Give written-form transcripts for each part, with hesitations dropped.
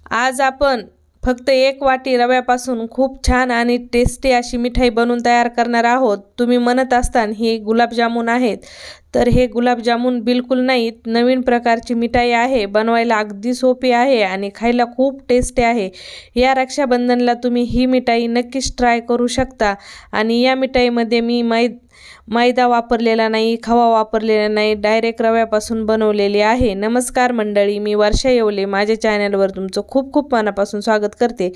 आज आपण फक्त 1 वाटी रव्यापासून खूप छान आणि टेस्टी अशी मिठाई बनवून तयार करणार आहोत। तुम्ही म्हणत असतान हे गुलाबजामुन आहेत, तर हे गुलाबजामुन बिलकुल नाहीत, नवीन प्रकारची मिठाई आहे। बनवायला अगदी सोपी आहे आणि खायला खूप टेस्टी आहे। या रक्षाबंधनला तुम्ही ही मिठाई नक्कीच ट्राय करू शकता आणि या मिठाईमध्ये मी मैदा वापरलेला नाही, खवा वापरलेला नाही, डायरेक्ट रव्यापासून बनवलेली आहे। नमस्कार मंडळी, मी वर्षा येवले, माझ्या चॅनलवर तुमचं खूप खूप मनापासून स्वागत करते।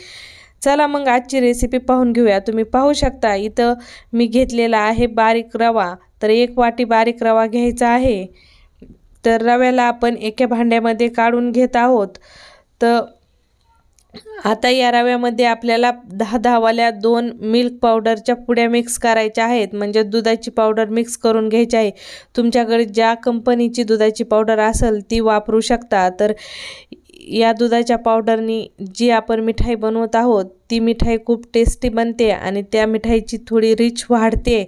चला मग आजची रेसिपी पाहून घेऊया। तुम्ही पाहू शकता इथं मी घेतलेला आहे बारीक रवा, तर 1 वाटी बारीक रवा घ्यायचा आहे। तर रव्याला आपण एका भांड्यामध्ये काढून घेत आहोत। तर आता या रव्यामध्ये आपल्याला 10 वाल्या 2 मिल्क पावडरच्या पुड्या मिक्स करायच्या आहेत, म्हणजे दुधाची पावडर मिक्स करून घ्यायची आहे। तुमच्याकडे ज्या कंपनीची दुधाची पावडर असेल ती वापरू शकता। तर या दुधाच्या पावडरनी जी आपण मिठाई बनवत आहोत ती मिठाई खूप टेस्टी बनते आणि त्या मिठाईची थोडी रिच वाढते।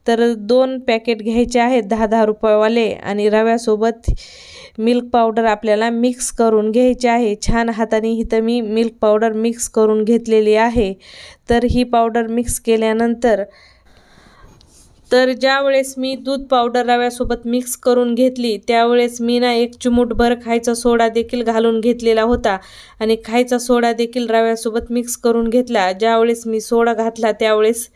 तर 2 पॅकेट घ्यायचे आहेत 10-10 रुपयेवाले आणि रव्यासोबत मिल्क पावडर आपल्याला मिक्स करून घ्यायची आहे। छान हाताने इथं मी मिल्क पावडर मिक्स करून घेतलेली आहे। तर ही पावडर मिक्स केल्यानंतर ज्यावेळेस मी दूध पावडर रव्यासोबत मिक्स करून घेतली त्यावेळेस मी ना 1 चिमूटभर खायचा सोडा देखील घालून घेतलेला होता आणि खायचा सोडा देखील रव्यासोबत मिक्स करून घेतला। ज्यावेळेस मी सोडा घातला त्यावेळेस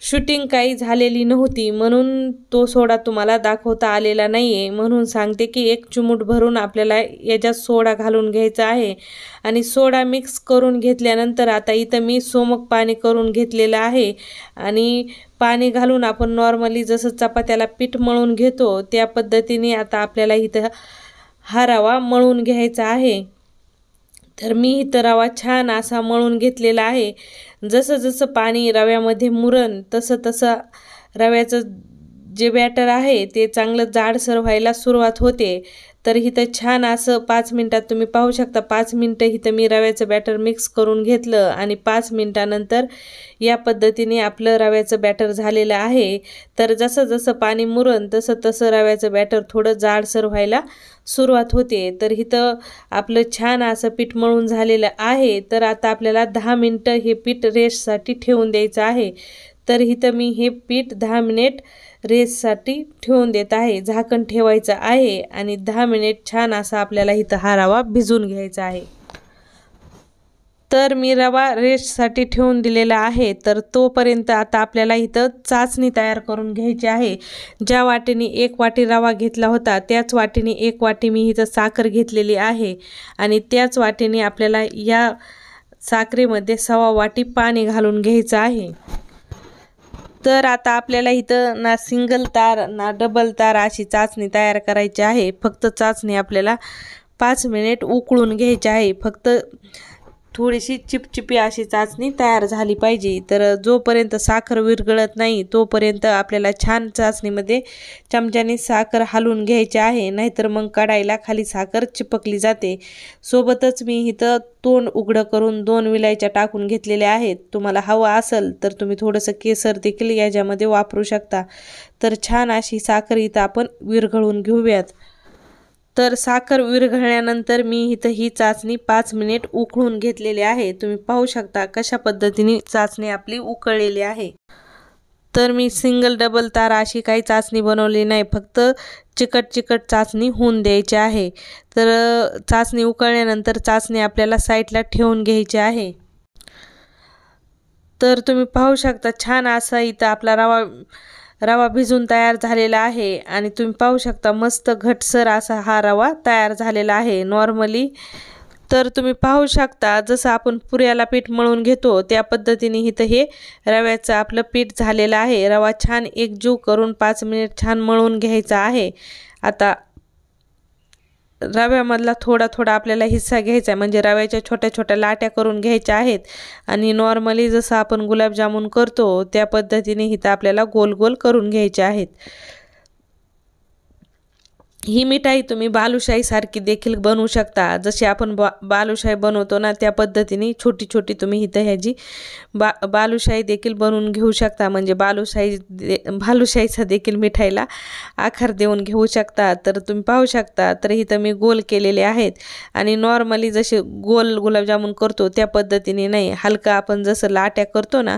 शूटिंग काही झालेली नव्हती, म्हणून तो सोडा तुम्हाला दाखवता आलेला नाही आहे। म्हणून सांगते की 1 चिमूट भरून आपल्याला याच्यात सोडा घालून घ्यायचा आहे आणि सोडा मिक्स करून घेतल्यानंतर आता इथं मी सोमक पाणी करून घेतलेलं आहे आणि पाणी घालून आपण नॉर्मली जसं चपात्याला पीठ मळून घेतो त्या पद्धतीने आता आपल्याला इथं हा रवा मळून घ्यायचा आहे। तर मी इथं रवा छान असा मळून घेतलेला आहे। जसं जसं पाणी रव्यामध्ये मुरण तसं रव्याचं जे बॅटर आहे ते चांगलं जाडसर व्हायला सुरुवात होते। तर इथं छान असं 5 मिनिटात तुम्ही पाहू शकता 5 मिनिटं इथं मी रव्याचं बॅटर मिक्स करून घेतलं आणि 5 मिनिटानंतर या पद्धतीने आपलं रव्याचं बॅटर झालेलं आहे। तर जसं जसं पाणी मुरण तसं रव्याचं बॅटर थोडं जाडसर व्हायला सुरुवात होते। तर इथं आपलं छान असं पीठ मळून झालेलं आहे। तर आता आपल्याला 10 मिनिटं हे पीठ रेस्टसाठी ठेवून द्यायचं आहे। तर इथं मी हे पीठ 10 मिनिट रेस्टसाठी ठेवून देत आहे। झाकण ठेवायचं आहे आणि 10 मिनिट छान असा आपल्याला इथं हा रवा भिजून घ्यायचा आहे। तर मी रवा रेस्टसाठी ठेवून दिलेला आहे। तर तोपर्यंत आता आपल्याला इथं चाचणी तयार करून घ्यायची आहे। ज्या वाटीने 1 वाटी रवा घेतला होता त्याच वाटीने 1 वाटी मी इथं साखर घेतलेली आहे आणि त्याच वाटीने आपल्याला या साखरेमध्ये 1.25 वाटी पाणी घालून घ्यायचं आहे। तर आता आपल्याला इथं ना सिंगल तार ना डबल तार अशी चाचणी तयार करायची आहे। फक्त चाचणी आपल्याला 5 मिनिट उकळून घ्यायची आहे। फक्त थोडीशी चिपचिपी अशी चाचणी तयार झाली पाहिजे। तर जोपर्यंत साखर विरघळत नाही तोपर्यंत आपल्याला छान चाचणीमध्ये चमच्याने साखर हलवून घ्यायची आहे, नाहीतर मग कढाईला खाली साखर चिपकली जाते। सोबतच मी इथं तोंड उघडं करून 2 विलायच्या टाकून घेतलेल्या आहेत। तुम्हाला हवं असेल तर तुम्ही थोडंसं केसर देखील याच्यामध्ये वापरू शकता। तर छान अशी साखर इथं आपण विरघळून घेऊयात। तर साखर विरघळल्यानंतर मी इथं ही चाचणी 5 मिनिट उकळून घेतलेली आहे। तुम्ही पाहू शकता कशा पद्धतीने चाचणी आपली उकळलेली आहे। तर मी सिंगल डबल तार अशी काही चाचणी बनवली नाही, फक्त चिकट चाचणी होऊन द्यायची आहे। तर चाचणी उकळल्यानंतर चाचणी आपल्याला साईडला ठेवून घ्यायची आहे। तर तुम्ही पाहू शकता छान असा इथं आपला रवा भिजून तयार झालेला आहे आणि तुम्ही पाहू शकता मस्त घटसर असा हा रवा तयार झालेला आहे नॉर्मली। तर तुम्ही पाहू शकता जसं आपण पुऱ्याला पीठ मळून घेतो त्या पद्धतीने इथं हे रव्याचं आपलं पीठ झालेलं आहे। रवा छान एकजीव करून 5 मिनिट छान मळून घ्यायचा आहे। आता रव्यामधला थोडा आपल्याला हिस्सा घ्यायचा आहे, म्हणजे रव्याच्या छोट्या लाट्या करून घ्यायच्या आहेत आणि नॉर्मली जसं आपण गुलाबजामुन करतो त्या पद्धतीने इथं आपल्याला गोल गोल करून घ्यायचे आहेत। ही मिठाई तुम्ही बालुशाहीसारखी देखील बनवू शकता. जशी आपण बालुशाही बनवतो ना त्या पद्धतीने छोटी छोटी तुम्ही इथं ह्याची बालुशाही देखील बनवून घेऊ शकता. म्हणजे बालुशाहीचा देखील मिठाईला आकार देऊन घेऊ शकता. तर तुम्ही पाहू शकता. तर इथं मी गोल केलेले आहेत आणि नॉर्मली जसे गोल गुलाबजामुन करतो त्या पद्धतीने नाही, हलका आपण जसं लाट्या करतो ना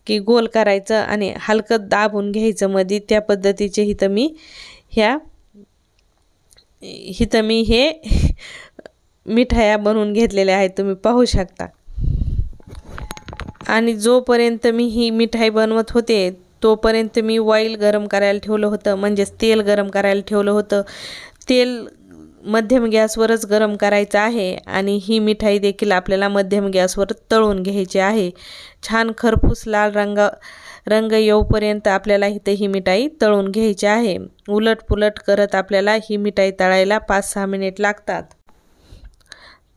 की गोल करायचं आणि हलकं दाबून घ्यायचं मध्ये, त्या पद्धतीचे इथं मी हे मिठाया बनवून घेतलेल्या आहेत, तुम्ही पाहू शकता. आणि जोपर्यंत मी ही मिठाई बनवत होते तोपर्यंत मी ऑइल गरम करायला ठेवलं होतं, म्हणजेच तेल गरम करायला ठेवलं होतं. तेल मध्यम गॅसवरच गरम करायचं आहे आणि ही मिठाई देखील आपल्याला मध्यम गॅसवर तळून घ्यायची आहे. छान खरपूस लाल रंग येऊपर्यंत आपल्याला इथे ही मिठाई तळून घ्यायची आहे. उलट पुलट करत आपल्याला ही मिठाई तळायला 5-6 मिनिट लागतात.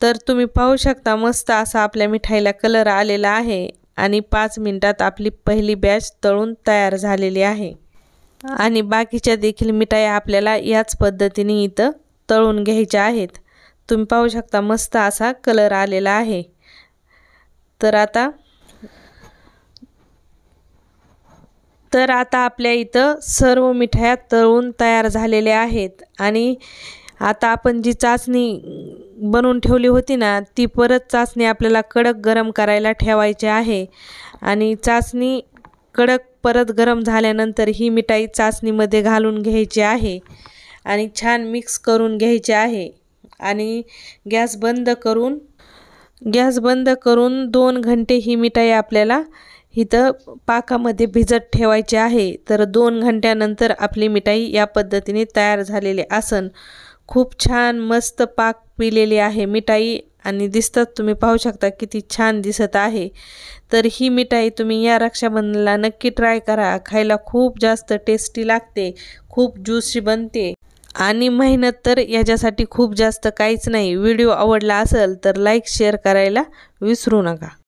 तर तुम्ही पाहू शकता मस्त असा आपल्या मिठाईला कलर आलेला आहे आणि 5 मिनिटात आपली पहिली बॅच तळून तयार झालेली आहे. आणि बाकीच्या देखील मिठाई आपल्याला याच पद्धतीने इथं तळून घ्यायच्या आहेत. तुम्ही पाहू शकता मस्त असा कलर आलेला आहे. तर आता आपल्या इथं सर्व मिठाया तळून तयार झालेल्या आहेत. आणि आता आपण जी चाचणी बनवून ठेवली होती ना ती परत चाचणी आपल्याला कडक गरम करायला ठेवायची आहे. आणि चाचणी कडक परत गरम झाल्यानंतर ही मिठाई चाचणीमध्ये घालून घ्यायची आहे आणि छान मिक्स करून घ्यायचे आहे. आणि गॅस बंद करून 2 घंटे ही मिठाई आपल्याला इथं पाकामध्ये भिजत ठेवायची आहे. तर 2 घंट्यानंतर आपली मिठाई या पद्धतीने तयार झालेली असन. खूप छान मस्त पाक पिलेली आहे मिठाई आणि दिसतात, तुम्ही पाहू शकता किती छान दिसत आहे. तर ही मिठाई तुम्ही या रक्षाबंधनाला नक्की ट्राय करा. खायला खूप जास्त टेस्टी लागते, खूप ज्यूसी बनते आणि मेहनत तर याच्यासाठी खूप जास्त काहीच नाही. व्हिडिओ आवडला असेल तर लाईक शेअर करायला विसरू नका.